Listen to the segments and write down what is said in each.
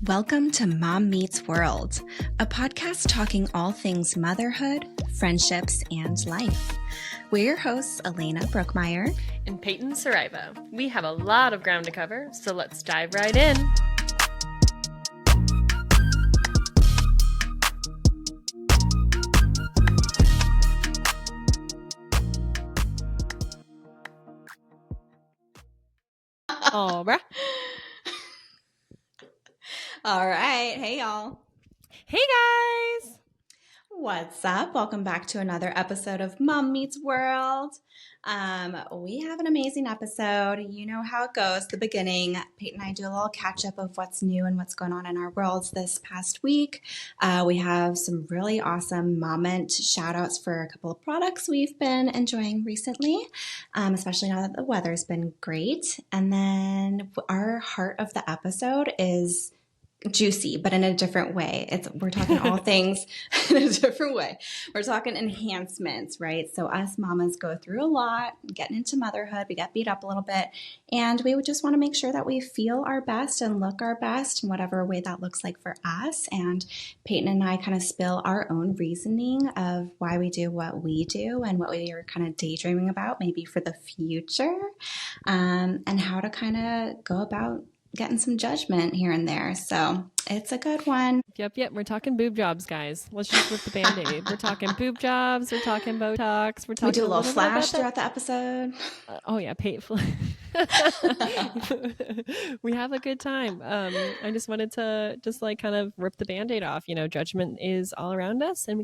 Welcome to Mom Meets World, a podcast talking all things motherhood, friendships, and life. We're your hosts, Alaina Brookmeyer and Peyton Saraiva. We have a lot of ground to cover, so let's dive right in. Oh, bruh. All right. Hey, y'all. Hey, guys. What's up? Welcome back to another episode of Mom Meets World. We have an amazing episode. You know how it goes. The beginning, Peyton and I do a little catch up of what's new and what's going on in our worlds this past week. We have some really awesome moment shout outs for a couple of products we've been enjoying recently, especially now that the weather's been great. And then our heart of the episode is juicy, but in a different way. We're talking all things in a different way. We're talking enhancements, right? So us mamas go through a lot, getting into motherhood. We get beat up a little bit, and we would just want to make sure that we feel our best and look our best in whatever way that looks like for us. And Peyton and I kind of spill our own reasoning of why we do what we do and what we are kind of daydreaming about maybe for the future, and how to kind of go about getting some judgment here and there. So it's a good one. Yep. We're talking boob jobs, guys. Let's just rip the Band-Aid. We're talking boob jobs. We're talking Botox. We're talking. We do a little flash throughout the episode. Oh yeah, we have a good time. I just wanted to kind of rip the Band-Aid off. You know, judgment is all around us, and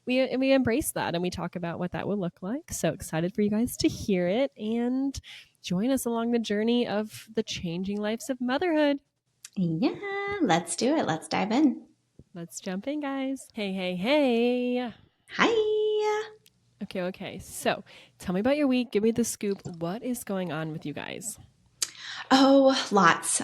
we embrace that, and we talk about what that would look like. So excited for you guys to hear it and join us along the journey of the changing lives of motherhood. Yeah, let's do it. Let's dive in. Let's jump in, guys. Hey. Hi. Okay. So tell me about your week. Give me the scoop. What is going on with you guys? Oh, lots.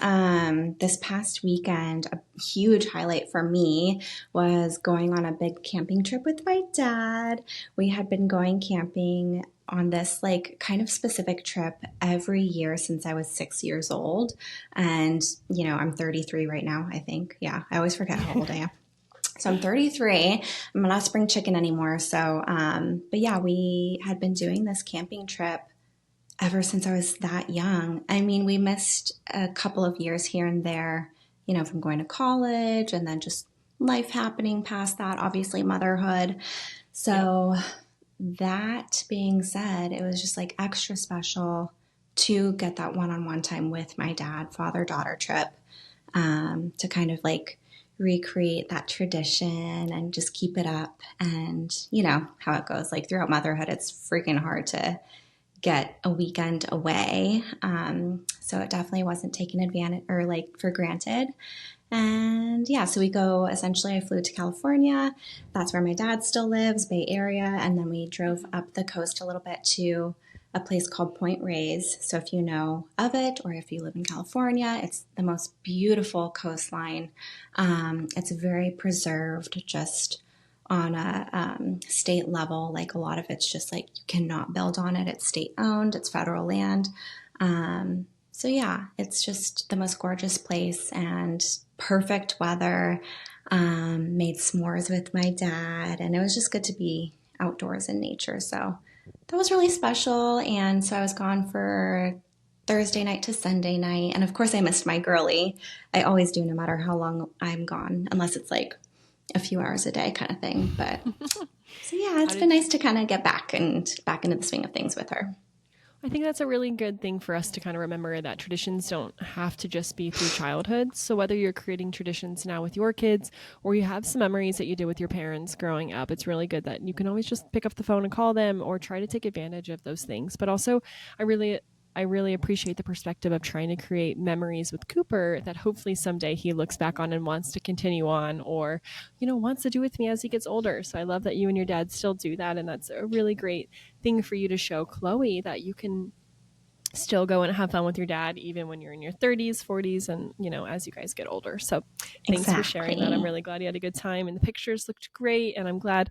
This past weekend, a huge highlight for me was going on a big camping trip with my dad. We had been going camping on this kind of specific trip every year since I was 6 years old. And, you know, I'm 33 right now, I think. Yeah, I always forget how old I am. So I'm 33. I'm not spring chicken anymore. So, but yeah, we had been doing this camping trip ever since I was that young. I mean, we missed a couple of years here and there, you know, from going to college and then just life happening past that, obviously motherhood. So that being said, it was just extra special to get that one-on-one time with my dad, father-daughter trip, to kind of recreate that tradition and just keep it up. And you know how it goes, throughout motherhood, it's freaking hard to get a weekend away. So it definitely wasn't taken advantage or for granted. And yeah, so I flew to California. That's where my dad still lives, Bay Area. And then we drove up the coast a little bit to a place called Point Reyes. So if you know of it, or if you live in California, it's the most beautiful coastline. It's very preserved, just on a state level. A lot of it's just you cannot build on it. It's state owned, it's federal land. So yeah, it's just the most gorgeous place and perfect weather. Made s'mores with my dad, and it was just good to be outdoors in nature. So that was really special. And so I was gone for Thursday night to Sunday night. And of course I missed my girly. I always do, no matter how long I'm gone, unless it's a few hours a day kind of thing. But so yeah, it's been nice to kind of get back into the swing of things with her. I think that's a really good thing for us to kind of remember, that traditions don't have to just be through childhood. So whether you're creating traditions now with your kids, or you have some memories that you did with your parents growing up, it's really good that you can always just pick up the phone and call them, or try to take advantage of those things. But also, I really appreciate the perspective of trying to create memories with Cooper that hopefully someday he looks back on and wants to continue on, or, you know, wants to do with me as he gets older. So I love that you and your dad still do that. And that's a really great thing for you to show Chloe, that you can still go and have fun with your dad, even when you're in your 30s, 40s, and, you know, as you guys get older. So thanks for sharing that. I'm really glad you had a good time, and the pictures looked great. And I'm glad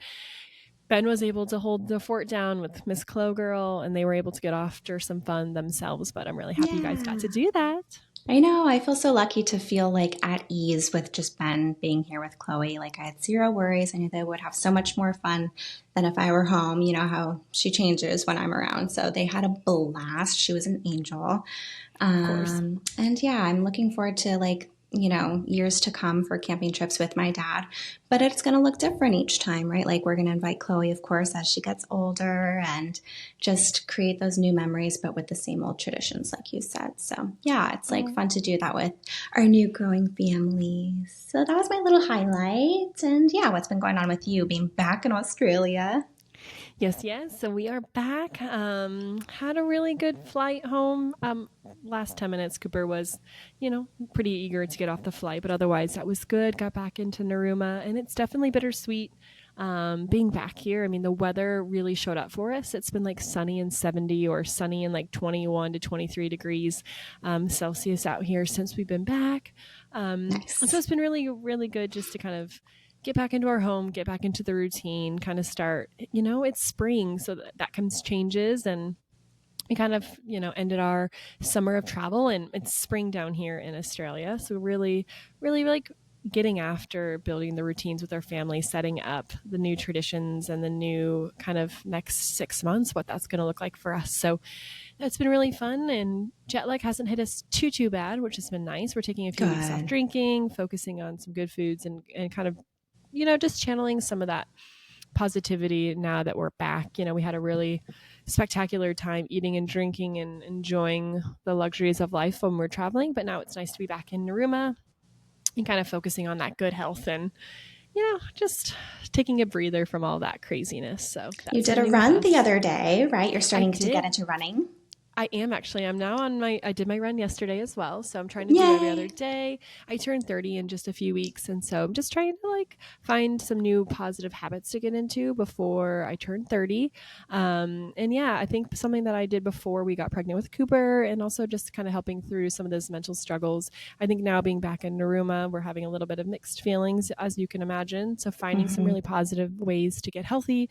Ben was able to hold the fort down with Miss Clo Girl, and they were able to get after some fun themselves. But I'm really happy you guys got to do that. I know. I feel so lucky to feel like at ease with just Ben being here with Chloe. Like I had zero worries. I knew they would have so much more fun than if I were home. You know how she changes when I'm around. So they had a blast. She was an angel. Of course. And yeah, I'm looking forward to years to come for camping trips with my dad. But it's going to look different each time, right? Like we're going to invite Chloe, of course, as she gets older and just create those new memories, but with the same old traditions, like you said. So yeah, it's like Oh, fun to do that with our new growing family. So that was my little highlight. And yeah, what's been going on with you being back in Australia? yes, yes. So we are back. Had a really good flight home. Last 10 minutes, Cooper was, pretty eager to get off the flight, but otherwise that was good. Got back into Naruma, and it's definitely bittersweet being back here. I mean, the weather really showed up for us. It's been like sunny and 70 or sunny and like 21 to 23 degrees Celsius out here since we've been back. So Nice. it's been really, really good just to kind of get back into our home, get back into the routine, kind of start, it's spring, so that comes changes. And we kind of, ended our summer of travel, and it's spring down here in Australia. So really, really like getting after building the routines with our family, setting up the new traditions and the new kind of next 6 months, what that's going to look like for us. So that's been really fun, and jet lag hasn't hit us too bad, which has been nice. We're taking a few weeks off Good. drinking, focusing on some good foods, and kind of just channeling some of that positivity now that we're back. We had a really spectacular time eating and drinking and enjoying the luxuries of life when we're traveling. But now it's nice to be back in Naruma and kind of focusing on that good health and, just taking a breather from all that craziness. So You that's did been a new with run the us. other day, right? You're I starting to get did. into running. I am actually. I'm now on I did my run yesterday as well. So I'm trying to do every other Yay. day. I turned 30 in just a few weeks. And so I'm just trying to like find some new positive habits to get into before I turn 30. And yeah, I think something that I did before we got pregnant with Cooper, and also just kind of helping through some of those mental struggles. I think now being back in Naruma, we're having a little bit of mixed feelings, as you can imagine. So finding some Mm-hmm. really positive ways to get healthy,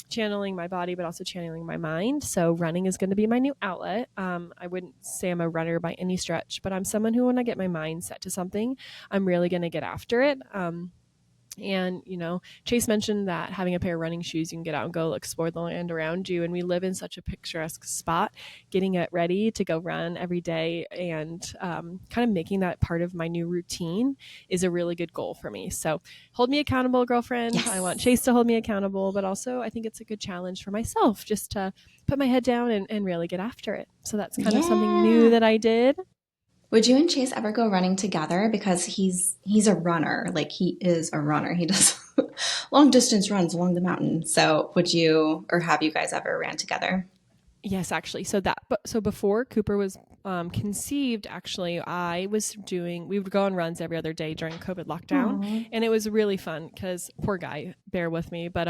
channeling my body, but also channeling my mind. So running is going to be my new outlet. I wouldn't say I'm a runner by any stretch, but I'm someone who, when I get my mind set to something, I'm really going to get after it. And, Chase mentioned that having a pair of running shoes, you can get out and go explore the land around you. And we live in such a picturesque spot. Getting it ready to go run every day and kind of making that part of my new routine is a really good goal for me. So hold me accountable, girlfriend. I want Yes. Chase to hold me accountable, but also I think it's a good challenge for myself just to put my head down and really get after it. So that's kind of something new Yeah. that I did. Would you and Chase ever go running together? Because he's a runner. Like he is a runner. He does long distance runs along the mountain. So would you or have you guys ever ran together? Yes, actually. So before Cooper was conceived, actually, we would go on runs every other day during COVID lockdown. Oh, And it was really fun because poor guy, bear with me, but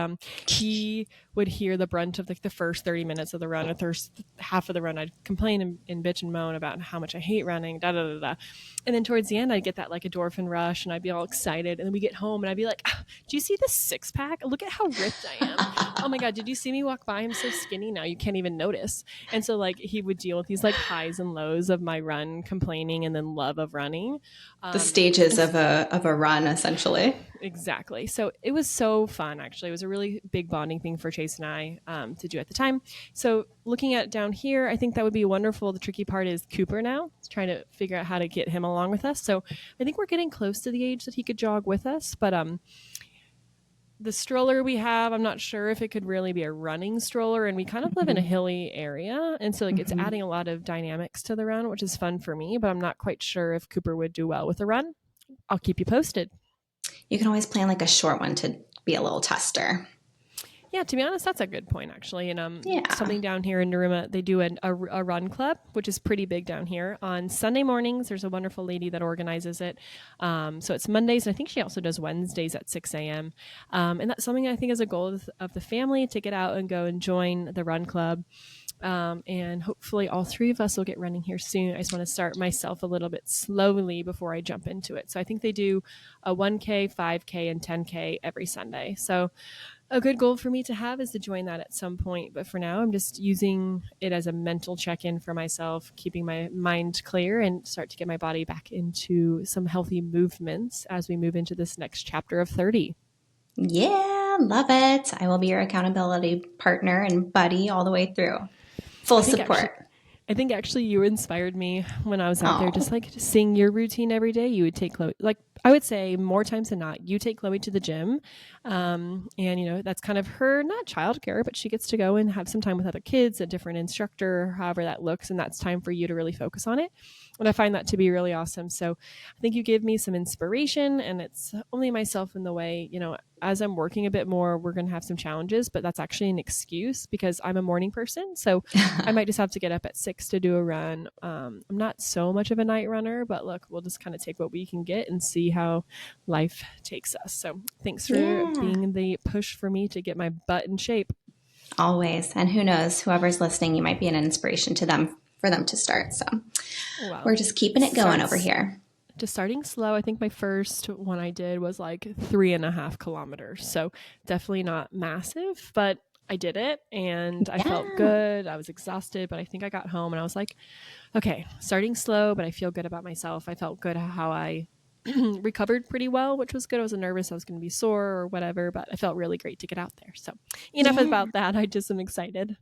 he would hear the brunt of like the first 30 minutes of the run, or first half of the run. I'd complain and bitch and moan about how much I hate running, da da da da. And then towards the end, I'd get that like endorphin rush and I'd be all excited. And then we get home and I'd be like, do you see this six pack? Look at how ripped I am. Oh my God, did you see me walk by? I'm so skinny now. You can't even notice. And so like he would deal with these like highs and lows of my run complaining and then love of running. the Um, stages and of a run, essentially. Exactly. So it was so fun, actually. It was a really big bonding thing for Chase and I to do at the time. So looking at down here, I think that would be wonderful. The tricky part is Cooper now, trying to figure out how to get him along with us. So I think we're getting close to the age that he could jog with us. But the stroller we have, I'm not sure if it could really be a running stroller. And we kind of live in a Mm-hmm. hilly area. And so like it's Mm-hmm. adding a lot of dynamics to the run, which is fun for me. But I'm not quite sure if Cooper would do well with a run. I'll keep you posted. You can always plan like a short one to be a little tester. Yeah, to be honest, that's a good point actually. And Yeah. something down here in Naruma, they do a run club, which is pretty big down here. On Sunday mornings, there's a wonderful lady that organizes it. So it's Mondays, and I think she also does Wednesdays at 6 a.m. And that's something I think is a goal of the family to get out and go and join the run club. And hopefully all three of us will get running here soon. I just want to start myself a little bit slowly before I jump into it. So I think they do a 1K, 5K, and 10K every Sunday. So A good goal for me to have is to join that at some point. But for now, I'm just using it as a mental check in for myself, keeping my mind clear and start to get my body back into some healthy movements as we move into this next chapter of 30. Yeah, love it. I will be your accountability partner and buddy all the way through. Full I think actually support. I think actually you inspired me when I was out there, just Oh. like seeing your routine every day. You would take Chloe, like I would say more times than not, you take Chloe to the gym. And, that's kind of her, not childcare, but she gets to go and have some time with other kids, a different instructor, however that looks. And that's time for you to really focus on it. And I find that to be really awesome. So I think you give me some inspiration, and it's only myself in the way, as I'm working a bit more, we're going to have some challenges, but that's actually an excuse because I'm a morning person. So I might just have to get up at 6 to do a run. I'm not so much of a night runner, but look, we'll just kind of take what we can get and see how life takes us. So thanks for Yeah, being the push for me to get my butt in shape. always. And who knows, whoever's listening, you might be an inspiration to them for them to start. So we're Well, just keeping it going over here. just starting slow. I think my first one I did was like 3.5 kilometers. So definitely not massive, but I did it and I felt Yeah. good. I was exhausted, but I think I got home and I was like, okay, starting slow, but I feel good about myself. I felt good how I recovered pretty well, which was good. I was nervous I was going to be sore or whatever, but I felt really great to get out there. So enough Yeah. about that. I just am excited.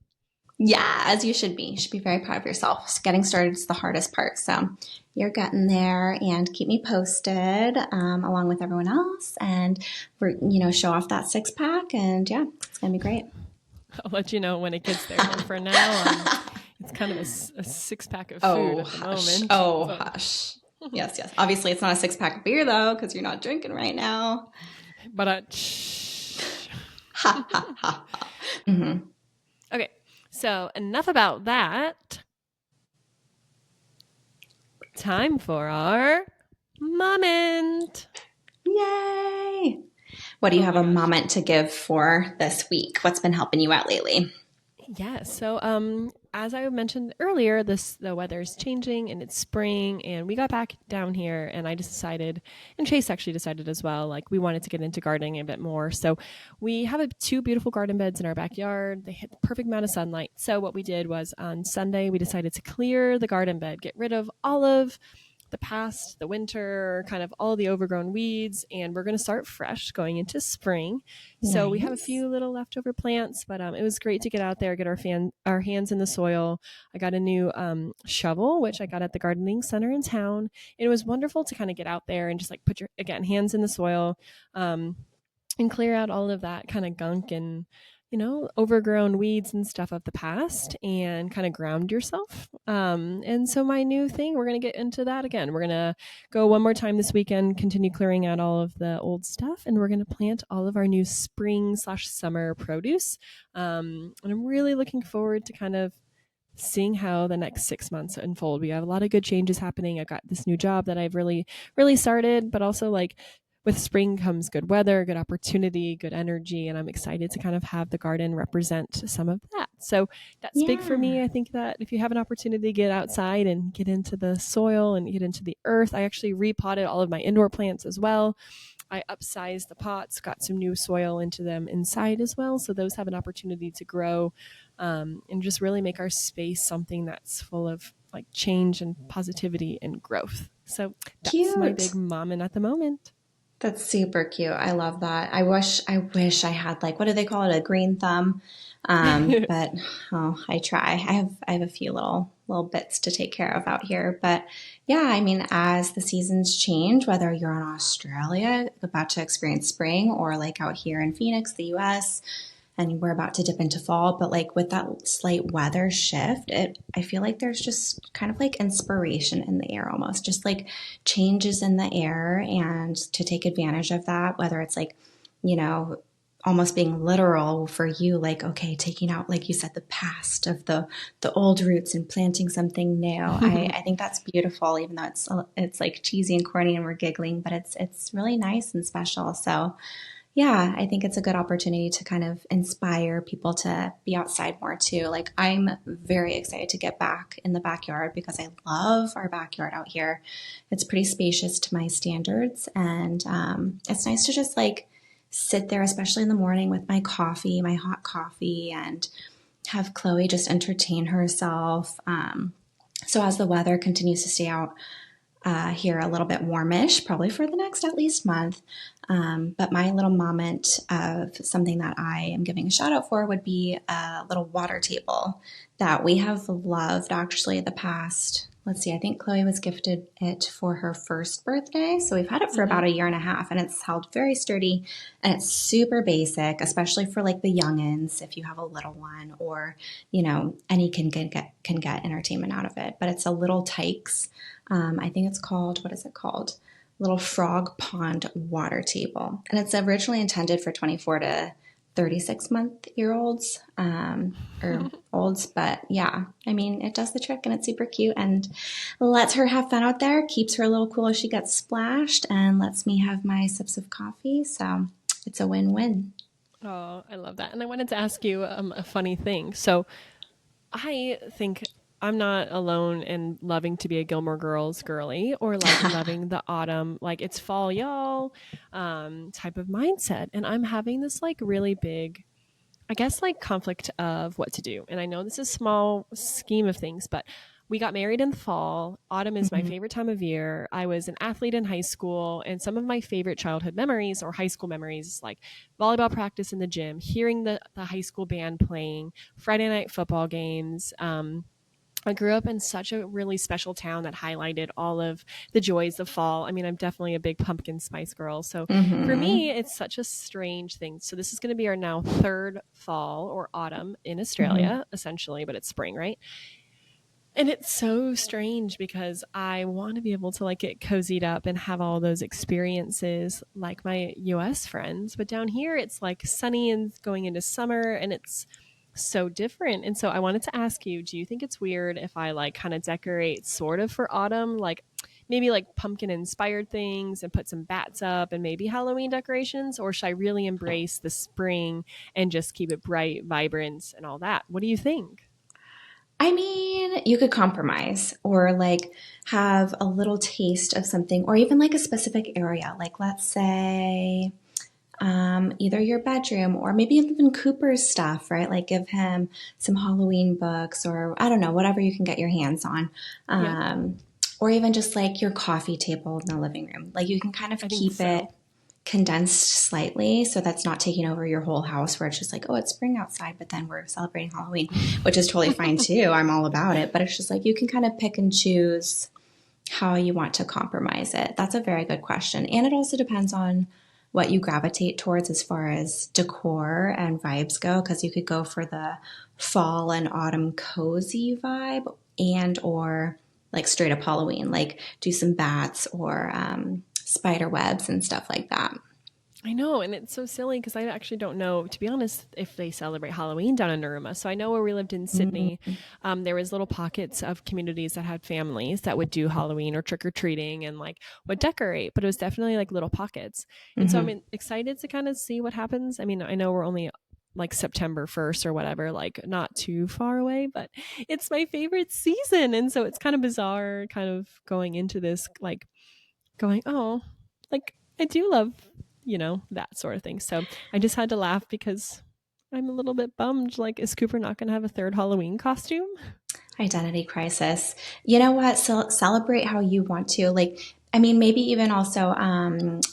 Yeah, as you should be. You should be very proud of yourself. So getting started is the hardest part. So you're getting there, and keep me posted along with everyone else, and show off that six pack. And yeah, it's gonna be great. I'll let you know when it gets there. But for now, it's kind of a 6 pack of food Oh at the hush! moment. Oh But hush! Yes, yes. Obviously, it's not a six pack of beer though, because you're not drinking right now. shh. Ha ha ha ha. Mm-hmm. Okay, so enough about that. Time for our moment. Yay! What do you Oh have my a gosh. moment to give for this week? What's been helping you out lately? Yeah. So, as I mentioned earlier, the weather is changing and it's spring, and we got back down here, and I just decided, and Chase actually decided as well, like we wanted to get into gardening a bit more. So, we have two beautiful garden beds in our backyard. They hit the perfect amount of sunlight. So, what we did was on Sunday, we decided to clear the garden bed, get rid of all of the past, the winter, kind of all the overgrown weeds, and we're going to start fresh going into spring. So we have a Nice. few little leftover plants, but it was great to get out there, get our hands in the soil. I got a new shovel, which I got at the gardening center in town. It was wonderful to kind of get out there and just like put your again hands in the soil. Um, and clear out all of that kind of gunk and overgrown weeds and stuff of the past and kind of ground yourself. And so my new thing, we're going to get into that again. We're going to go one more time this weekend, continue clearing out all of the old stuff, and we're going to plant all of our new spring/summer produce. And I'm really looking forward to kind of seeing how the next 6 months unfold. We have a lot of good changes happening. I've got this new job that I've really, really started, but also like with spring comes good weather, good opportunity, good energy, and I'm excited to kind of have the garden represent some of that. So that's big for me. Yeah. I think that if you have an opportunity to get outside and get into the soil and get into the earth, I actually repotted all of my indoor plants as well. I upsized the pots, got some new soil into them inside as well. So those have an opportunity to grow and just really make our space something that's full of like change and positivity and growth. So that's my Cute. big moment at the moment. That's super cute. I love that. I wish I had, like, what do they call it? A green thumb. But oh, I try. I have a few little bits to take care of out here. But yeah, I mean, as the seasons change, whether you're in Australia about to experience spring or like out here in Phoenix, the US, and we're about to dip into fall, but like with that slight weather shift, I feel like there's just kind of like inspiration in the air, almost just like changes in the air, and to take advantage of that, whether it's like, you know, almost being literal for you, like, okay, taking out, like you said, the past of the old roots and planting something new. I think that's beautiful, even though it's like cheesy and corny and we're giggling, but it's really nice and special. So yeah, I think it's a good opportunity to kind of inspire people to be outside more too. Like, I'm very excited to get back in the backyard because I love our backyard out here. It's pretty spacious to my standards, and it's nice to just like sit there, especially in the morning with my coffee, my hot coffee, and have Chloe just entertain herself. So as the weather continues to stay out here a little bit warmish, probably for the next at least month. But my little moment of something that I am giving a shout out for would be a little water table that we have loved actually the past. Let's see, I think Chloe was gifted it for her first birthday. So we've had it for about a year and a half, and it's held very sturdy and it's super basic, especially for like the youngins if you have a little one, or any can get entertainment out of it. But it's a little Tykes. I think it's called, what is it called? Little frog pond water table. And it's originally intended for 24 to 36-month-year-olds or olds. But yeah, I mean, it does the trick and it's super cute and lets her have fun out there, keeps her a little cool as she gets splashed, and lets me have my sips of coffee. So it's a win-win. Oh, I love that. And I wanted to ask you a funny thing. So I think I'm not alone in loving to be a Gilmore Girls girly, or like loving the autumn, like it's fall, y'all, type of mindset. And I'm having this like really big, I guess, like conflict of what to do. And I know this is a small scheme of things, but we got married in the fall. Autumn is my Mhm. favorite time of year. I was an athlete in high school, and some of my favorite childhood memories or high school memories, like volleyball practice in the gym, hearing the high school band playing, Friday night football games. I grew up in such a really special town that highlighted all of the joys of fall. I mean, I'm definitely a big pumpkin spice girl. So for me, Mhm. it's such a strange thing. So this is going to be our now third fall or autumn in Mhm. Australia, essentially, but it's spring, right? And it's so strange because I want to be able to like get cozied up and have all those experiences like my US friends. But down here, it's like sunny and going into summer, and it's so different. And so I wanted to ask you, do you think it's weird if I like kind of decorate sort of for autumn, like maybe like pumpkin inspired things and put some bats up and maybe Halloween decorations? Or should I really embrace the spring and just keep it bright, vibrant, and all that? What do you think? I mean, you could compromise or like have a little taste of something, or even like a specific area. Like, let's say, either your bedroom or maybe even Cooper's stuff, right? Like, give him some Halloween books, or I don't know, whatever you can get your hands on. Yeah, Um, or even just like your coffee table in the living room. Like, you can kind of I think keep it so. condensed slightly so that's not taking over your whole house where it's just like, oh, it's spring outside, but then we're celebrating Halloween, which is totally fine too. I'm all about it. But it's just like you can kind of pick and choose how you want to compromise it. That's a very good question. And it also depends on what you gravitate towards as far as decor and vibes go, because you could go for the fall and autumn cozy vibe, and or like straight up Halloween, like do some bats or spider webs and stuff like that. I know, and it's so silly because I actually don't know, to be honest, if they celebrate Halloween down in Narooma. So I know where we lived in Sydney, Mm-hmm. there was little pockets of communities that had families that would do Halloween or trick or treating and like would decorate, but it was definitely like little pockets. And so Mm-hmm. excited to kind of see what happens. I mean, I know we're only like September 1st or whatever, like not too far away, but it's my favorite season. And so it's kind of bizarre kind of going into this, like going, oh, like I do love, that sort of thing. So I just had to laugh because I'm a little bit bummed. Like, is Cooper not going to have a third Halloween costume? Identity crisis. You know what? Celebrate how you want to. Like, I mean, maybe even also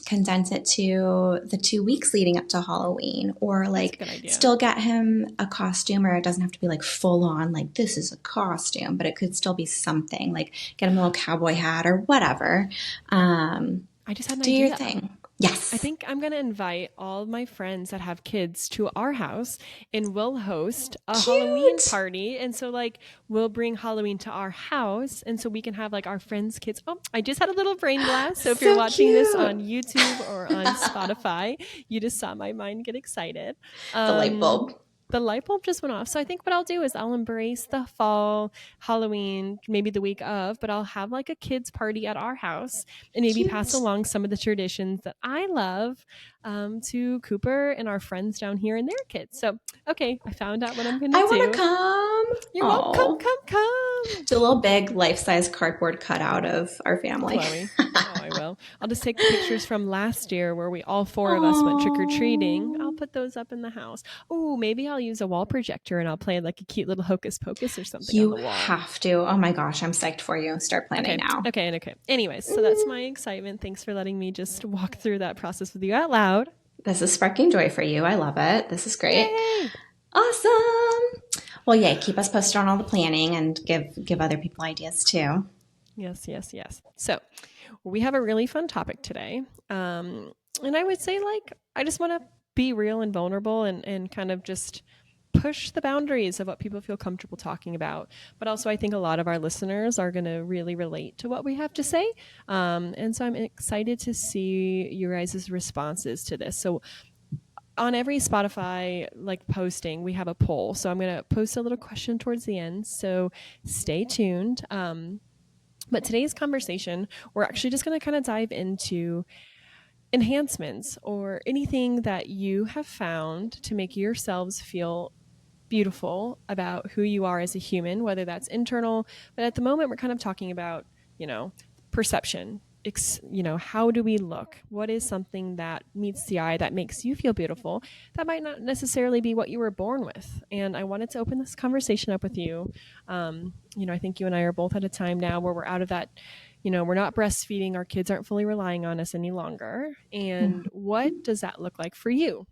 condense it to the 2 weeks leading up to Halloween, or That's a like good idea. still get him a costume, or it doesn't have to be like full on, like this is a costume, but it could still be something like get him a little cowboy hat or whatever. Um, I just had an do your idea. thing. I Yes. think I'm going to invite all of my friends that have kids to our house and we'll host a Halloween Cute. party. And so, like, we'll bring Halloween to our house. And so we can have, like, our friends' kids. Oh, I just had a little brain blast. So if you're So watching this on cute. YouTube or on Spotify, you just saw my mind get excited. The light Um, bulb. the light bulb just went off. So I think what I'll do is I'll embrace the fall, Halloween, maybe the week of, but I'll have like a kids' party at our house and maybe pass Cute. along some of the traditions that I love to Cooper and our friends down here and their kids. So, okay, I found out what I'm going to I want to do. come. You're welcome. Oh. Come, come, come. Do a little big life-size cardboard cutout of our family. Chloe. Oh, I will. I'll just take the pictures from last year where we all four of us went trick or treating. I'll Oh, put those up in the house. Oh, maybe I'll use a wall projector and I'll play like a cute little hocus pocus or something on you the wall. have to. Oh my gosh, I'm psyched for you. Start planning Okay, now. okay, and okay. Anyways, so that's my excitement. Thanks for letting me just walk through that process with you out loud. This is sparking joy for you. I love it. This is great. Yay! Awesome. Well, yay, keep us posted on all the planning and give other people ideas too. Yes, yes, yes. So we have a really fun topic today. And I would say, like, I just want to be real and vulnerable and kind of just push the boundaries of what people feel comfortable talking about. But also, I think a lot of our listeners are going to really relate to what we have to say. And so I'm excited to see your guys' responses to this. So on every Spotify like posting, we have a poll. So I'm going to post a little question towards the end. So stay tuned. But today's conversation, we're actually just going to kind of dive into enhancements or anything that you have found to make yourselves feel beautiful about who you are as a human, whether that's internal. But at the moment, we're kind of talking about, perception. How do we look? What is something that meets the eye that makes you feel beautiful? That might not necessarily be what you were born with. And I wanted to open this conversation up with you. I think you and I are both at a time now where we're out of that. We're not breastfeeding. Our kids aren't fully relying on us any longer. And what does that look like for you?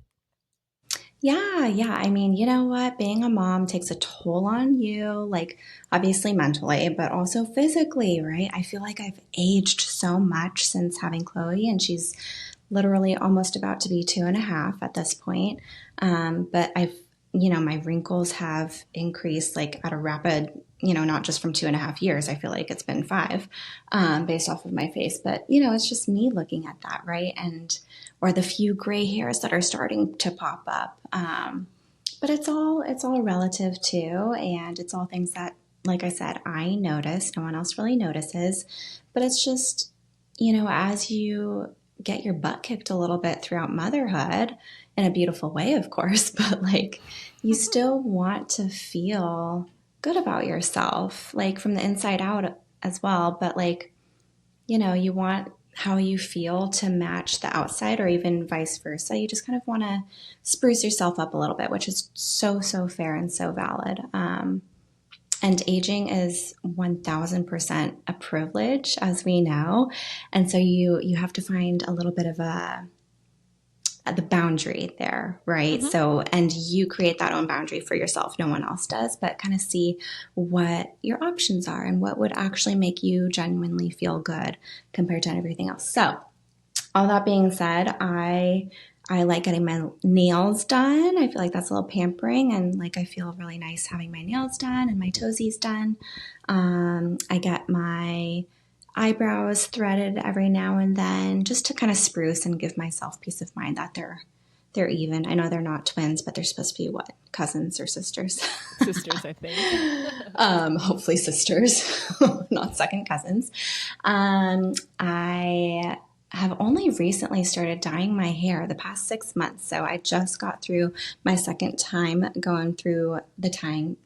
Yeah. I mean, you know what? Being a mom takes a toll on you, like obviously mentally, but also physically, right? I feel like I've aged so much since having Chloe, and she's literally almost about to be 2.5 at this point. But my wrinkles have increased like at a rapid, not just from 2.5 years. I feel like it's been 5, based off of my face. But, it's just me looking at that, right? Or the few gray hairs that are starting to pop up. But it's all relative too. And it's all things that, like I said, I notice. No one else really notices. But it's just, as you get your butt kicked a little bit throughout motherhood in a beautiful way, of course, but like you still want to feel good about yourself, like from the inside out as well. But like, you want how you feel to match the outside or even vice versa. You just kind of want to spruce yourself up a little bit, which is so, so fair and so valid. And aging is 1000% a privilege, as we know. And so you have to find a little bit of the boundary there, right? Mm-hmm. So, and you create that own boundary for yourself. No one else does, but kind of see what your options are and what would actually make you genuinely feel good compared to everything else. So, all that being said, I like getting my nails done. I feel like that's a little pampering, and like I feel really nice having my nails done and my toesies done. I get my eyebrows threaded every now and then just to kind of spruce and give myself peace of mind that they're even. I know they're not twins, but they're supposed to be what? Cousins or sisters? Sisters, I think. Hopefully sisters, not second cousins. I have only recently started dyeing my hair the past 6 months. So I just got through my second time going through the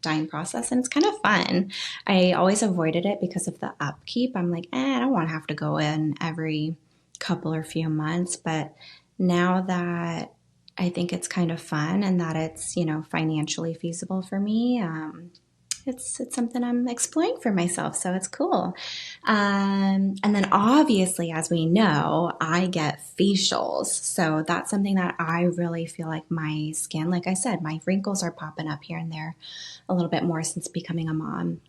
dyeing process, and it's kind of fun. I always avoided it because of the upkeep. I'm like, I don't want to have to go in every couple or few months. But now that I think it's kind of fun and that it's, financially feasible for me, it's something I'm exploring for myself, so it's cool. And then obviously, as we know, I get facials. So that's something that I really feel like my skin, like I said, my wrinkles are popping up here and there a little bit more since becoming a mom.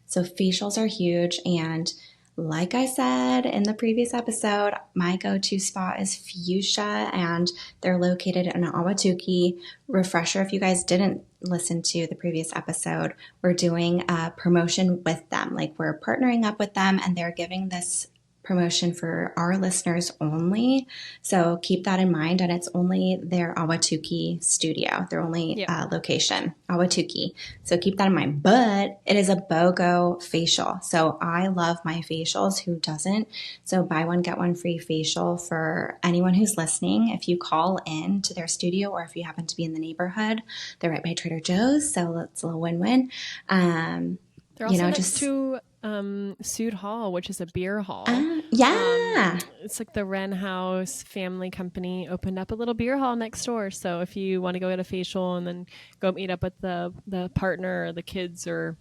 So facials are huge. And like I said in the previous episode, my go-to spot is Fuchsia, and they're located in Awatuki. Refresher, if you guys didn't listen to the previous episode, we're doing a promotion with them. Like we're partnering up with them, and they're giving this promotion for our listeners only. So keep that in mind. And it's only their Awatuki studio, their only location, Awatuki. So keep that in mind. But it is a BOGO facial. So I love my facials. Who doesn't? So buy one, get one free facial for anyone who's listening. If you call in to their studio, or if you happen to be in the neighborhood, they're right by Trader Joe's. So it's a little win-win. They're you also know, next just, to Sude Hall, which is a beer hall. yeah. It's like the Wren House family company opened up a little beer hall next door. So if you want to go get a facial and then go meet up with the partner or the kids, or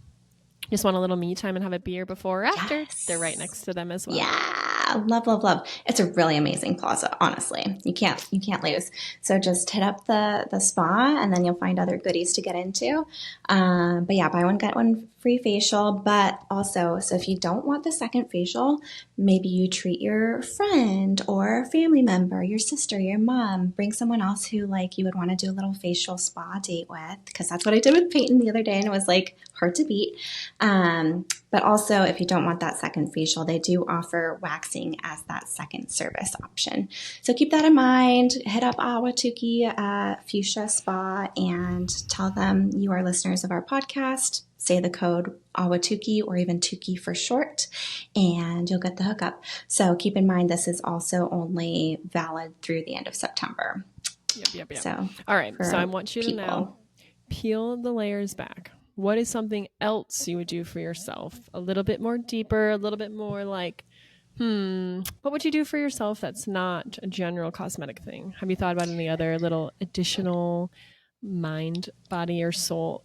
just want a little me time and have a beer before or after, they're right Yes. next to them as well. Yeah, love, love, love. It's a really amazing plaza, honestly. You can't lose. So just hit up the spa, and then you'll find other goodies to get into. But yeah, buy one get one free facial. But also, so if you don't want the second facial, maybe you treat your friend or family member, your sister, your mom, bring someone else who like you would want to do a little facial spa date with, because that's what I did with Peyton the other day, and it was like hard to beat. But also, if you don't want that second facial, they do offer waxing as that second service option. So keep that in mind. Hit up Awatuki Fuchsia Spa and tell them you are listeners of our podcast. Say the code Awatuki, or even Tuki for short, and you'll get the hookup. So keep in mind, this is also only valid through the end of September. Yep. So, All right. So I want you to now people. peel the layers back. What is something else you would do for yourself? A little bit more deeper, a little bit more like, what would you do for yourself that's not a general cosmetic thing? Have you thought about any other little additional mind, body, or soul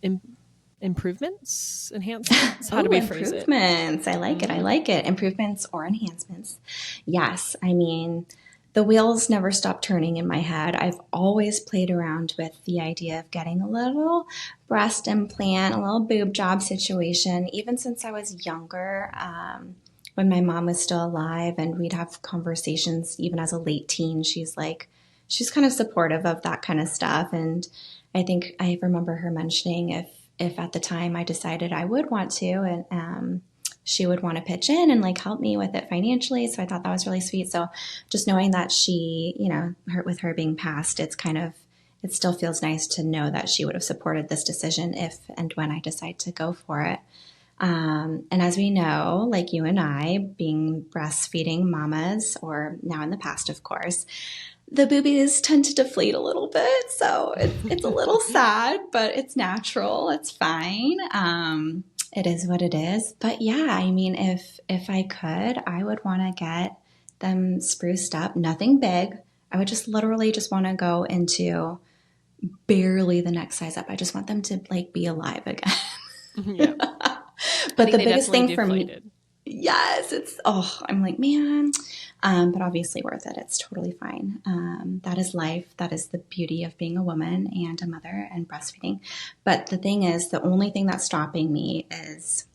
improvements, enhancements? How do Oh, we phrase it? improvements. I like it. I like it. Improvements or enhancements. Yes. I mean, the wheels never stop turning in my head. I've always played around with the idea of getting a little breast implant, a little boob job situation, even since I was younger. When my mom was still alive, and we'd have conversations even as a late teen, she's kind of supportive of that kind of stuff. And I think I remember her mentioning if at the time I decided I would want to, and she would want to pitch in and like help me with it financially. So I thought that was really sweet. So just knowing that she, with her being passed, it still feels nice to know that she would have supported this decision if and when I decide to go for it. And as we know, like you and I, being breastfeeding mamas, or now in the past, of course, the boobies tend to deflate a little bit. So it's a little sad, but it's natural. It's fine. It is what it is. But yeah, I mean, if I could, I would want to get them spruced up. Nothing big. I would just literally just want to go into barely the next size up. I just want them to like be alive again. Yeah. But the biggest thing for deflated. me, yes, I'm like, man, but obviously worth it. It's totally fine. That is life. That is the beauty of being a woman and a mother and breastfeeding. But the thing is, the only thing that's stopping me is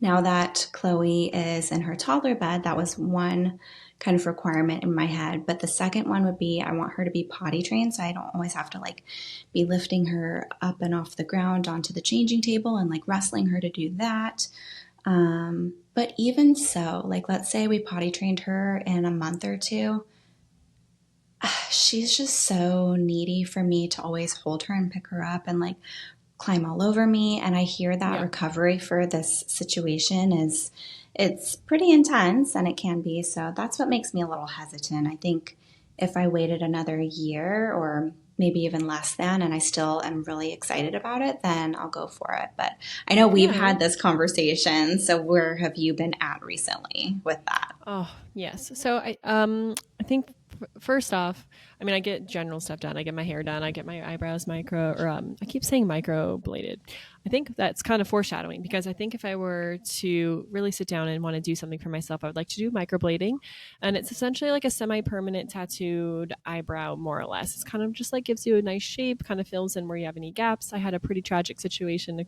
now that Chloe is in her toddler bed. That was one kind of requirement in my head. But the second one would be, I want her to be potty trained, so I don't always have to like be lifting her up and off the ground onto the changing table and like wrestling her to do that. But even so, like let's say we potty trained her in a month or two, she's just so needy for me to always hold her and pick her up and like climb all over me. And I hear that recovery for this situation it's pretty intense, and it can be. So that's what makes me a little hesitant. I think if I waited another year or maybe even less than, and I still am really excited about it, then I'll go for it. But I know we've had this conversation. So where have you been at recently with that? Oh, yes. So I think first off, I mean, I get general stuff done. I get my hair done. I get my eyebrows I keep saying micro bladed. I think that's kind of foreshadowing, because I think if I were to really sit down and want to do something for myself, I would like to do microblading. And it's essentially like a semi-permanent tattooed eyebrow, more or less. It's kind of just like gives you a nice shape, kind of fills in where you have any gaps. I had a pretty tragic situation,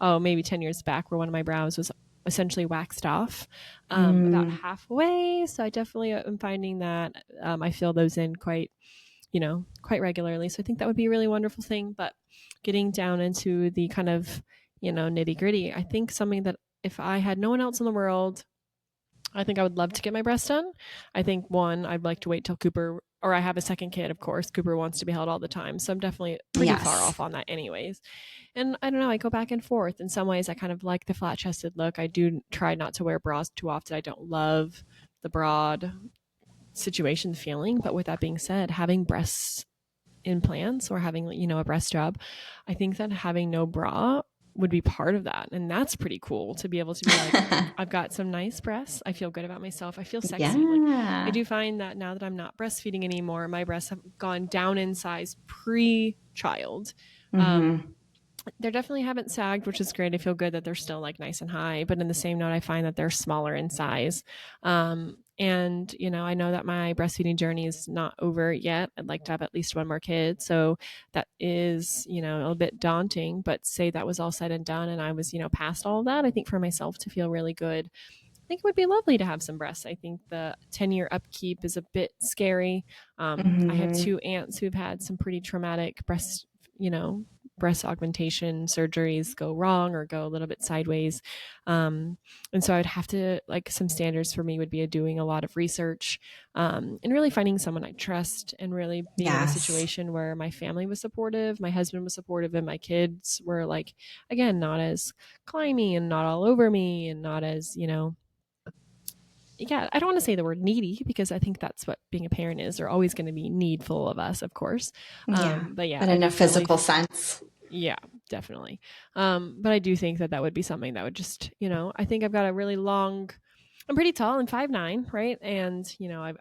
maybe 10 years back, where one of my brows was essentially waxed off about halfway. So I definitely am finding that I fill those in quite regularly. So I think that would be a really wonderful thing. But getting down into the kind of, nitty gritty, I think something that if I had no one else in the world, I think I would love to get my breast done. I think one, I'd like to wait till Cooper, or I have a second kid, of course. Cooper wants to be held all the time. So I'm definitely pretty far off on that anyways. And I don't know, I go back and forth. In some ways, I kind of like the flat chested look. I do try not to wear bras too often. I don't love the broad situation feeling. But with that being said, having breast implants or having, a breast job, I think that having no bra would be part of that. And that's pretty cool to be able to be like, I've got some nice breasts. I feel good about myself. I feel sexy. Like I Yeah. do find that now that I'm not breastfeeding anymore, my breasts have gone down in size pre-child. Mm-hmm. They definitely haven't sagged, which is great. I feel good that they're still like nice and high, but in the same note, I find that they're smaller in size. And I know that my breastfeeding journey is not over yet. I'd like to have at least one more kid. So that is, a little bit daunting, but say that was all said and done and I was, past all of that, I think for myself to feel really good, I think it would be lovely to have some breasts. I think the 10-year upkeep is a bit scary. I have Mm-hmm. two aunts who've had some pretty traumatic breast augmentation surgeries go wrong or go a little bit sideways. And so I'd have to, like, some standards for me would be doing a lot of research, and really finding someone I trust and really being in a Yes. situation where my family was supportive, my husband was supportive, and my kids were, like, again, not as climby and not all over me and not as, yeah, I don't want to say the word needy because I think that's what being a parent is. They're always going to be needful of us, of course. Yeah. But yeah, But I in a definitely, physical sense. yeah, definitely. But I do think that that would be something that would just, I think I've got a really long, I'm pretty tall. I'm 5'9", right? And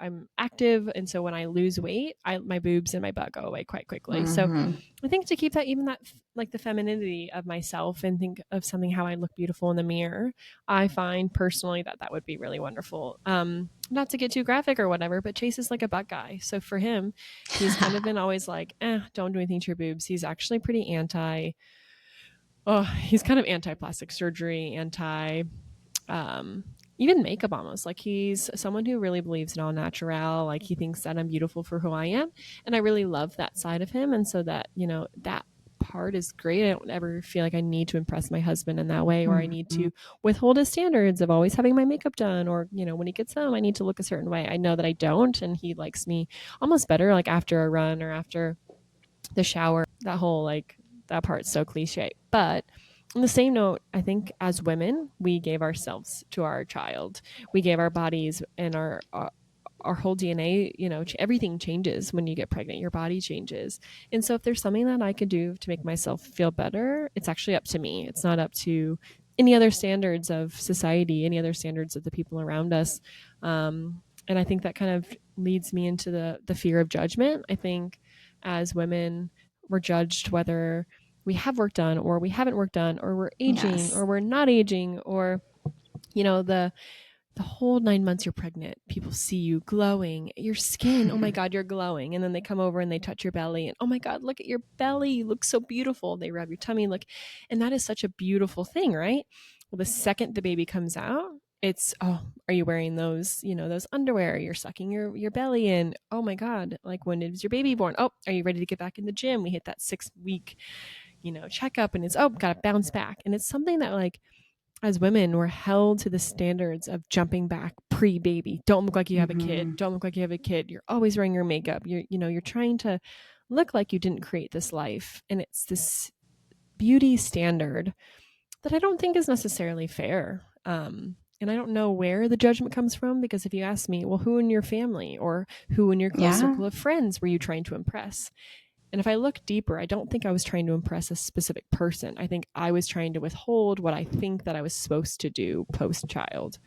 I'm active, and so when I lose weight, my boobs and my butt go away quite quickly. So Mm-hmm. I think to keep that, even that, like, the femininity of myself and think of something how I look beautiful in the mirror, I find personally that that would be really wonderful. Not to get too graphic or whatever, but Chase is like a butt guy. So for him, he's kind of been always like, don't do anything to your boobs. He's actually pretty he's kind of anti plastic surgery, anti um, even makeup almost. Like, he's someone who really believes in all natural. Like, he thinks that I'm beautiful for who I am. And I really love that side of him. And so that, that part is great. I don't ever feel like I need to impress my husband in that way, or I need Mm-hmm. to withhold his standards of always having my makeup done, or, when he gets home, I need to look a certain way. I know that I don't. And he likes me almost better, like after a run or after the shower. That whole, like, that part's so cliche. But on the same note, I think as women, we gave ourselves to our child. We gave our bodies and our whole DNA, everything changes when you get pregnant. Your body changes. And so if there's something that I could do to make myself feel better, it's actually up to me. It's not up to any other standards of society, any other standards of the people around us. And I think that kind of leads me into the fear of judgment. I think as women, we're judged whether we have work done or we haven't work done, or we're aging Yes. or we're not aging, or the whole 9 months you're pregnant, people see you glowing, your skin, oh my God, you're glowing. And then they come over and they touch your belly and, oh my God, look at your belly, you look so beautiful. They rub your tummy, look, and that is such a beautiful thing, right? Well, the second the baby comes out, it's, oh, are you wearing those, those underwear? You're sucking your belly in. Oh my God, like, when is your baby born? Oh, are you ready to get back in the gym? We hit that 6 week, checkup, and it's, oh, gotta bounce back. And it's something that, like, as women, we're held to the standards of jumping back pre-baby. Don't look like you have a kid. Mm-hmm. Don't look like you have a kid. You're always wearing your makeup. You're trying to look like you didn't create this life. And it's this beauty standard that I don't think is necessarily fair. And I don't know where the judgment comes from, because if you ask me, well, who in your family or who in your close Yeah. circle of friends were you trying to impress? And if I look deeper, I don't think I was trying to impress a specific person. I think I was trying to withhold what I think that I was supposed to do post child.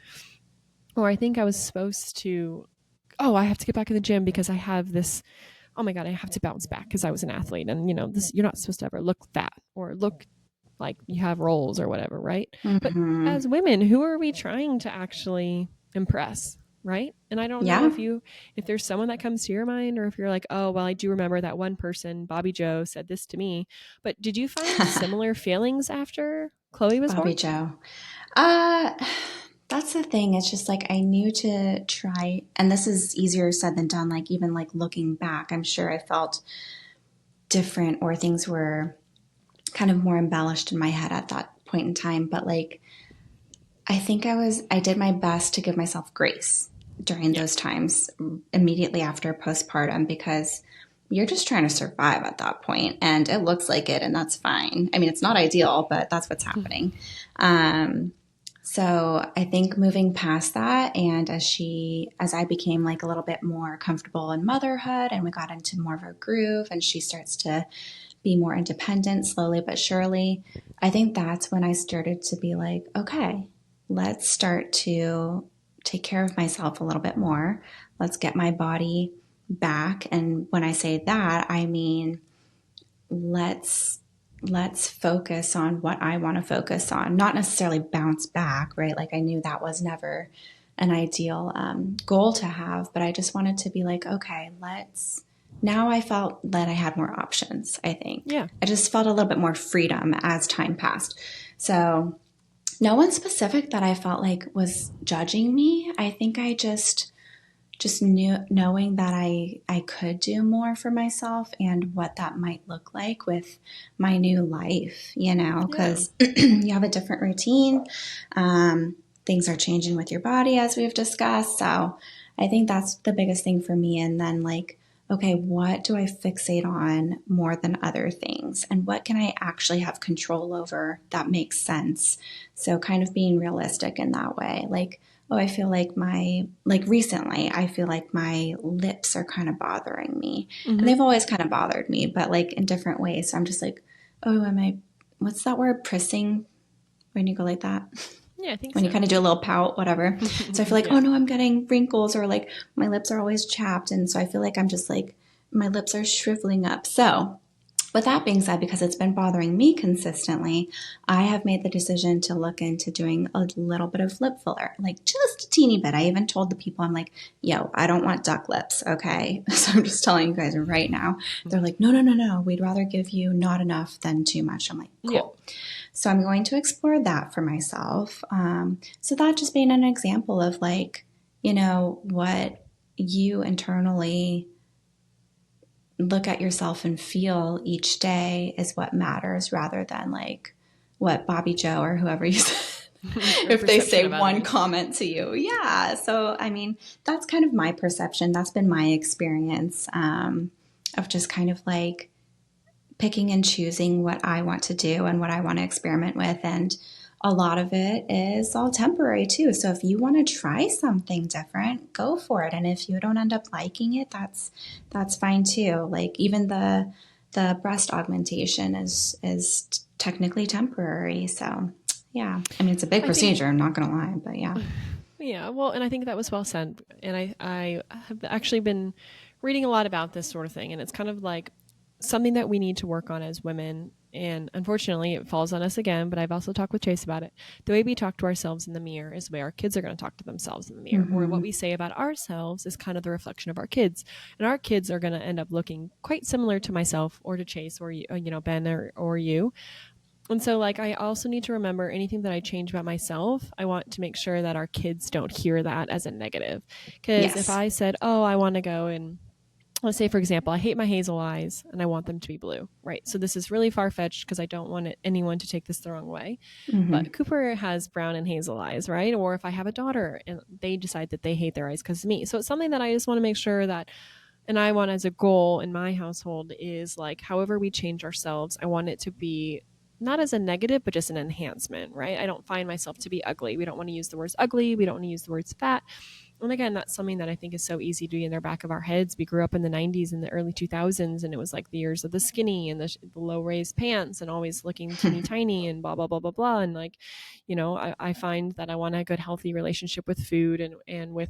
Or I think I was supposed to, oh, I have to get back in the gym because I have this, oh my God, I have to bounce back because I was an athlete. And, this, you're not supposed to ever look fat or look like you have rolls or whatever, right? But Mm-hmm. as women, who are we trying to actually impress? Right. And I don't know Yeah. if there's someone that comes to your mind, or if you're like, oh, well, I do remember that one person, Bobby Joe, said this to me. But did you find similar feelings after Chloe was Bobby born? Joe. Uh, that's the thing. It's just like I knew to try, and this is easier said than done. Like, even like looking back, I'm sure I felt different, or things were kind of more embellished in my head at that point in time. But like, I think I did my best to give myself grace during Yeah. those times immediately after postpartum, because you're just trying to survive at that point, and it looks like it, and that's fine. I mean, it's not ideal, but that's what's happening. Um, So I think moving past that, and as I became like a little bit more comfortable in motherhood and we got into more of a groove and she starts to be more independent slowly but surely, I think that's when I started to be like, okay, let's start to take care of myself a little bit more. Let's get my body back. And when I say that, I mean, let's let's focus on what I want to focus on, not necessarily bounce back, right? Like I knew that was never an ideal goal to have, but I just wanted to be like, okay, let's. Now I felt that I had more options, I think. Yeah. I just felt a little bit more freedom as time passed. So, no one specific that I felt like was judging me. I think I just knowing that I could do more for myself and what that might look like with my new life, Yeah. because you have a different routine. Things are changing with your body, as we've discussed. So I think that's the biggest thing for me. And then, like, okay, what do I fixate on more than other things? And what can I actually have control over that makes sense? So, kind of being realistic in that way. Like, oh, I feel like recently, I feel like my lips are kind of bothering me. And Mm-hmm. they've always kind of bothered me, but like in different ways. So I'm just like, oh, what's that word? Prissing when you go like that? Yeah, I think When you so. kind of do a little pout, whatever. So I feel like, Yeah. oh no, I'm getting wrinkles, or like my lips are always chapped. And so I feel like I'm just like, my lips are shriveling up. So with that being said, because it's been bothering me consistently, I have made the decision to look into doing a little bit of lip filler, like just a teeny bit. I even told the people, I'm like, yo, I don't want duck lips, okay? So I'm just telling you guys right now. They're like, no, no, no, no. We'd rather give you not enough than too much. I'm like, Yeah. cool. So I'm going to explore that for myself. So that just being an example of like, what you internally look at yourself and feel each day is what matters rather than like what Bobby Joe or whoever you said, Your if they say perception of one others. comment to you. Yeah. So, I mean, that's kind of my perception. That's been my experience of just kind of like picking and choosing what I want to do and what I want to experiment with. And a lot of it is all temporary too. So if you want to try something different, go for it. And if you don't end up liking it, that's fine too. Like even the breast augmentation is technically temporary. So yeah, I mean it's a big I think procedure. I'm not gonna lie, but yeah. Yeah, well, and I think that was well said. And I have actually been reading a lot about this sort of thing, and it's kind of like something that we need to work on as women. And unfortunately, it falls on us again, but I've also talked with Chase about it. The way we talk to ourselves in the mirror is the way our kids are going to talk to themselves in the mirror, or what Mm-hmm. we say about ourselves is kind of the reflection of our kids. And our kids are going to end up looking quite similar to myself or to Chase or, Ben or you. And so, like, I also need to remember anything that I change about myself, I want to make sure that our kids don't hear that as a negative. Because if Yes. I said, oh, I want to go and let's say, for example, I hate my hazel eyes and I want them to be blue, right? So this is really far fetched because I don't want anyone to take this the wrong way. Mm-hmm. But Cooper has brown and hazel eyes, right? Or if I have a daughter and they decide that they hate their eyes because of me. So it's something that I just want to make sure that, and I want as a goal in my household is like, however we change ourselves, I want it to be not as a negative, but just an enhancement, right? I don't find myself to be ugly. We don't want to use the words ugly. We don't want to use the words fat. And again, that's something that I think is so easy to be in their back of our heads. We grew up in the 90s and the early 2000s, and it was like the years of the skinny and the low raised pants and always looking teeny tiny and blah, blah, blah, blah, blah. And like, I find that I want a good, healthy relationship with food and with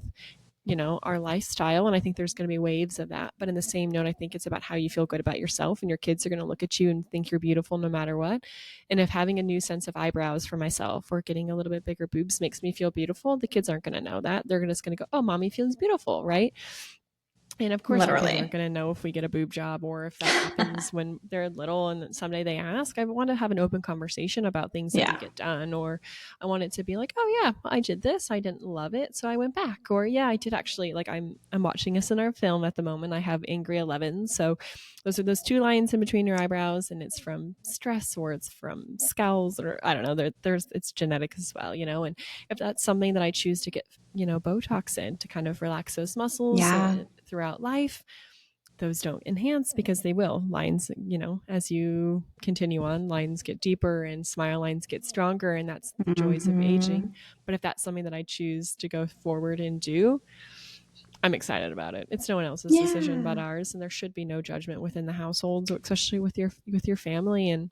our lifestyle. And I think there's going to be waves of that. But in the same note, I think it's about how you feel good about yourself, and your kids are going to look at you and think you're beautiful no matter what. And if having a new sense of eyebrows for myself or getting a little bit bigger boobs makes me feel beautiful, the kids aren't going to know that. They're just going to go, oh, mommy feels beautiful, right? And of course, our kids aren't Literally. going to know if we get a boob job or if that happens when they're little and someday they ask. I want to have an open conversation about things that we Yeah. get done, or I want it to be like, oh yeah, I did this, I didn't love it, so I went back, or yeah, I did actually like. I'm watching us in our film at the moment. I have angry 11, so those are those two lines in between your eyebrows, and it's from stress or it's from scowls, or I don't know. There's it's genetic as well, and if that's something that I choose to get Botox in to kind of relax those muscles Yeah. throughout life, those don't enhance because they will. Lines, as you continue on, lines get deeper and smile lines get stronger, and that's the joys of aging. But if that's something that I choose to go forward and do, I'm excited about it. It's no one else's decision but Yeah. ours, and there should be no judgment within the household, especially with your family. And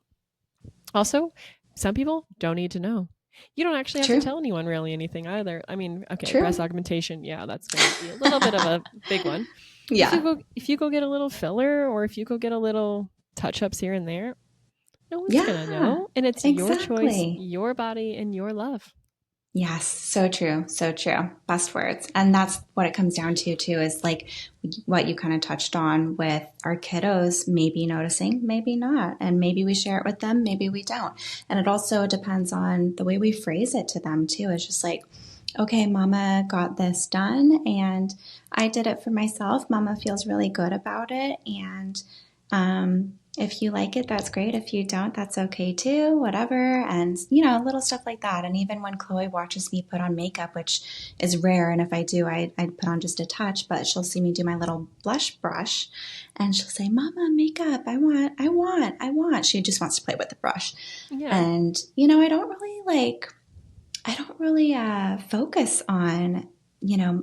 also, some people don't need to know. You don't actually have to True. tell anyone really anything either. I mean, okay, breast True. augmentation, yeah, that's going to be a little bit of a big one. Yeah. If you go get a little filler, or if you go get a little touch ups here and there, no one's going to Yeah. know, and it's your choice, Exactly. your body, and your love. Yes, so true, so true. Best words. And that's what it comes down to too, is like what you kind of touched on with our kiddos, maybe noticing, maybe not. And maybe we share it with them, maybe we don't. And it also depends on the way we phrase it to them too. It's just like, okay, mama got this done and I did it for myself. Mama feels really good about it. And if you like it, that's great. If you don't, that's okay too, whatever. And, little stuff like that. And even when Chloe watches me put on makeup, which is rare, and if I do, I'd put on just a touch, but she'll see me do my little blush brush and she'll say, Mama, makeup, I want. She just wants to play with the brush. Yeah. And, I don't really focus on,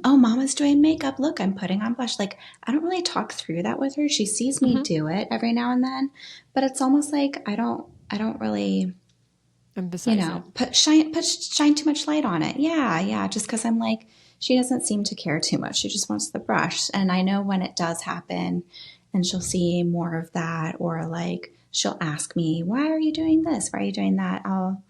oh, mama's doing makeup. Look, I'm putting on blush. Like, I don't really talk through that with her. She sees me do it every now and then, but it's almost like I don't really, Emphasize it. put shine too much light on it. Yeah. Just because I'm like, she doesn't seem to care too much. She just wants the brush. And I know when it does happen and she'll see more of that, or like she'll ask me, why are you doing this? Why are you doing that? I'll,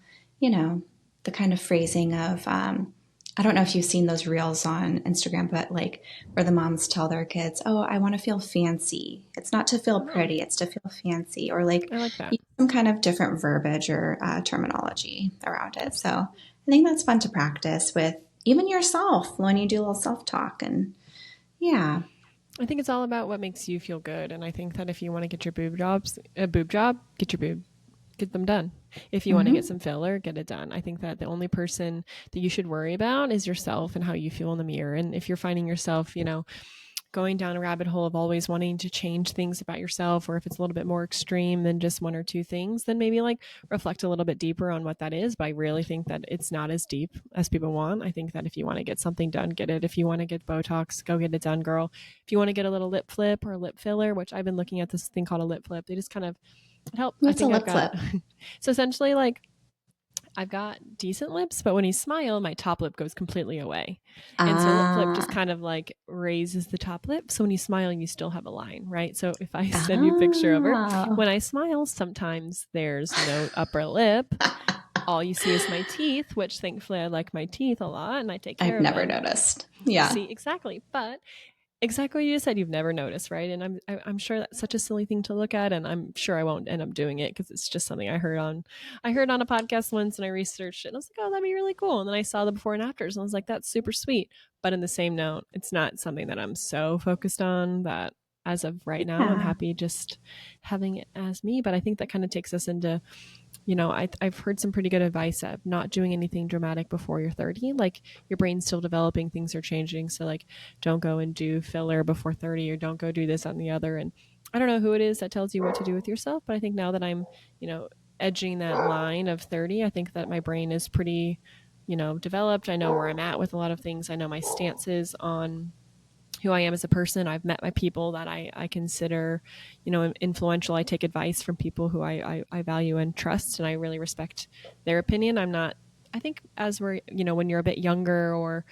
the kind of phrasing of, I don't know if you've seen those reels on Instagram, but like where the moms tell their kids, oh, I want to feel fancy. It's not to feel Oh, pretty, it's to feel fancy, or like I like that. use some kind of different verbiage or terminology around it. So I think that's fun to practice with even yourself when you do a little self talk. And yeah, I think it's all about what makes you feel good. And I think that if you want to get your a boob job, get them done. If you want to get mm-hmm. some filler, get it done. I think that the only person that you should worry about is yourself and how you feel in the mirror. And if you're finding yourself, going down a rabbit hole of always wanting to change things about yourself, or if it's a little bit more extreme than just one or two things, then maybe like reflect a little bit deeper on what that is. But I really think that it's not as deep as people want. I think that if you want to get something done, get it. If you want to get Botox, go get it done, girl. If you want to get a little lip flip or a lip filler, which I've been looking at this thing called a lip flip, they just kind of help. I What's a think I've lip got flip? so essentially like I've got decent lips, but when you smile, my top lip goes completely away. And so lip flip just Ah, kind of like raises the top lip. So when you smile, you still have a line, right? So if I send you a picture of her, oh, when I smile, sometimes there's no upper lip. All you see is my teeth, which thankfully I like my teeth a lot and I take care I've of never them. noticed. Yeah. See, exactly. But exactly what you said, you've never noticed, right? And I'm sure that's such a silly thing to look at, and I'm sure I won't end up doing it because it's just something I heard on a podcast once, and I researched it and I was like, oh, that'd be really cool. And then I saw the before and afters and I was like, that's super sweet. But in the same note, it's not something that I'm so focused on that as of right now I'm Yeah. happy just having it as me. But I think that kind of takes us into, I've heard some pretty good advice of not doing anything dramatic before you're 30. Like your brain's still developing, things are changing. So like, don't go and do filler before 30, or don't go do this and the other. And I don't know who it is that tells you what to do with yourself, but I think now that I'm, edging that line of 30, I think that my brain is pretty, developed. I know where I'm at with a lot of things. I know my stances on who I am as a person. I've met my people that I consider, influential. I take advice from people who I value and trust, and I really respect their opinion. I'm not, I think as we're, when you're a bit younger, or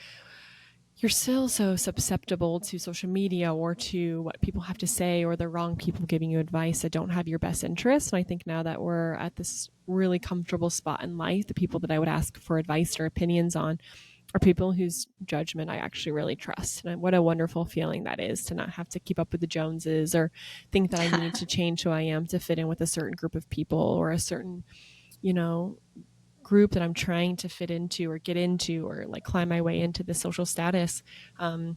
you're still so susceptible to social media or to what people have to say, or the wrong people giving you advice that don't have your best interests. And I think now that we're at this really comfortable spot in life, the people that I would ask for advice or opinions on are people whose judgment I actually really trust. And what a wonderful feeling that is, to not have to keep up with the Joneses or think that I need to change who I am to fit in with a certain group of people, or a certain, you know, group that I'm trying to fit into or get into, or like climb my way into the social status. I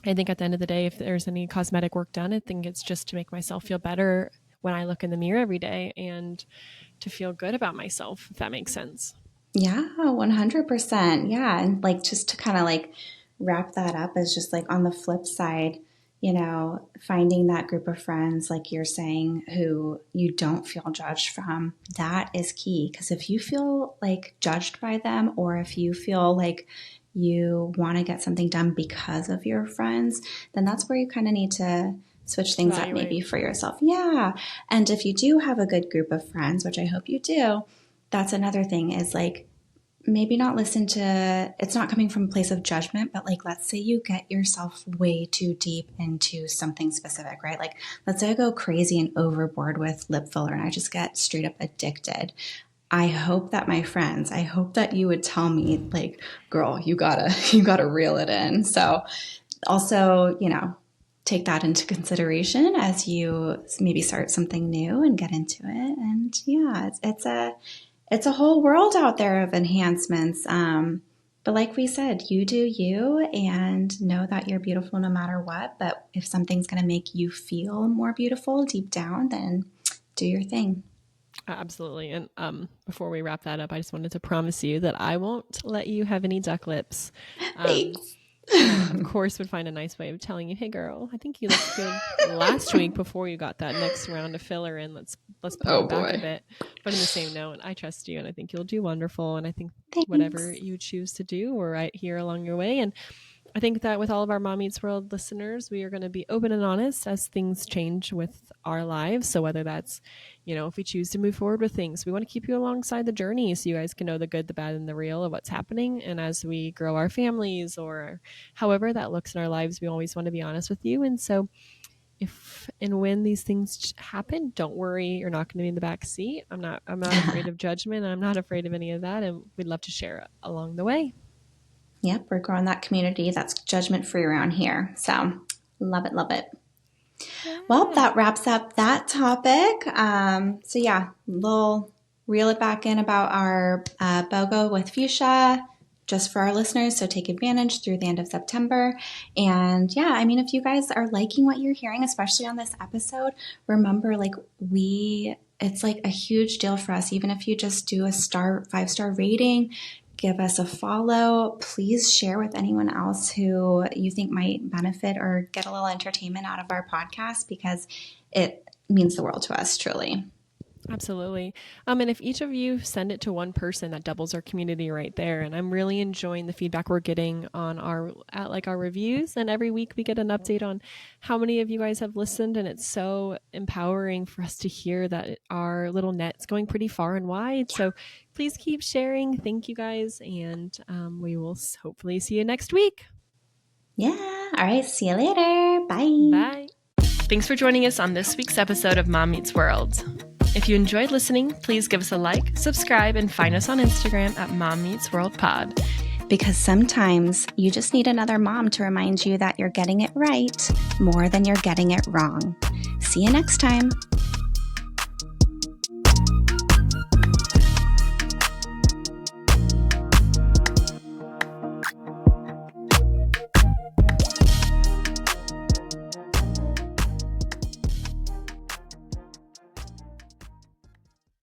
think at the end of the day, if there's any cosmetic work done, I think it's just to make myself feel better when I look in the mirror every day, and to feel good about myself, if that makes sense. Yeah, 100%. Yeah. And like just to kind of like wrap that up, is just like on the flip side, finding that group of friends, like you're saying, who you don't feel judged from, that is key. Because if you feel like judged by them, or if you feel like you want to get something done because of your friends, then that's where you kind of need to switch things up maybe for yourself. Yeah. And if you do have a good group of friends, which I hope you do, that's another thing, is like, maybe not listen to, it's not coming from a place of judgment, but like, let's say you get yourself way too deep into something specific, right? Like, let's say I go crazy and overboard with lip filler and I just get straight up addicted. I hope that my friends, I hope that you would tell me, like, girl, you gotta reel it in. So also, take that into consideration as you maybe start something new and get into it. And yeah, it's a whole world out there of enhancements. But like we said, you do you, and know that you're beautiful no matter what. But if something's going to make you feel more beautiful deep down, then do your thing. Absolutely. And before we wrap that up, I just wanted to promise you that I won't let you have any duck lips. Thanks. I, of course, would find a nice way of telling you, hey, girl, I think you looked good last week before you got that next round of filler in. Let's pull it back a bit. But in the same note, I trust you, and I think you'll do wonderful. And I think whatever you choose to do, we're right here along your way. And I think that with all of our Mom Meets World listeners, we are going to be open and honest as things change with our lives. So whether that's, if we choose to move forward with things, we want to keep you alongside the journey so you guys can know the good, the bad, and the real of what's happening. And as we grow our families, or however that looks in our lives, we always want to be honest with you. And so if and when these things happen, don't worry, you're not going to be in the back seat. I'm not afraid of judgment. I'm not afraid of any of that. And we'd love to share along the way. Yep, we're growing that community that's judgment-free around here. So love it, love it. Yeah. Well, that wraps up that topic. So yeah, we'll reel it back in about our BOGO with fuchsia just for our listeners. So take advantage through the end of September. And yeah, I mean, if you guys are liking what you're hearing, especially on this episode, remember, like, it's like a huge deal for us. Even if you just do a 5-star rating, give us a follow. Please share with anyone else who you think might benefit or get a little entertainment out of our podcast, because it means the world to us, truly. Absolutely. And if each of you send it to one person, that doubles our community right there. And I'm really enjoying the feedback we're getting on our reviews. And every week we get an update on how many of you guys have listened. And it's so empowering for us to hear that our little net's going pretty far and wide. So please keep sharing. Thank you guys. And we will hopefully see you next week. Yeah. All right. See you later. Bye. Bye. Thanks for joining us on this week's episode of Mom Meets World. If you enjoyed listening, please give us a like, subscribe, and find us on Instagram at Mom Meets World Pod. Because sometimes you just need another mom to remind you that you're getting it right more than you're getting it wrong. See you next time.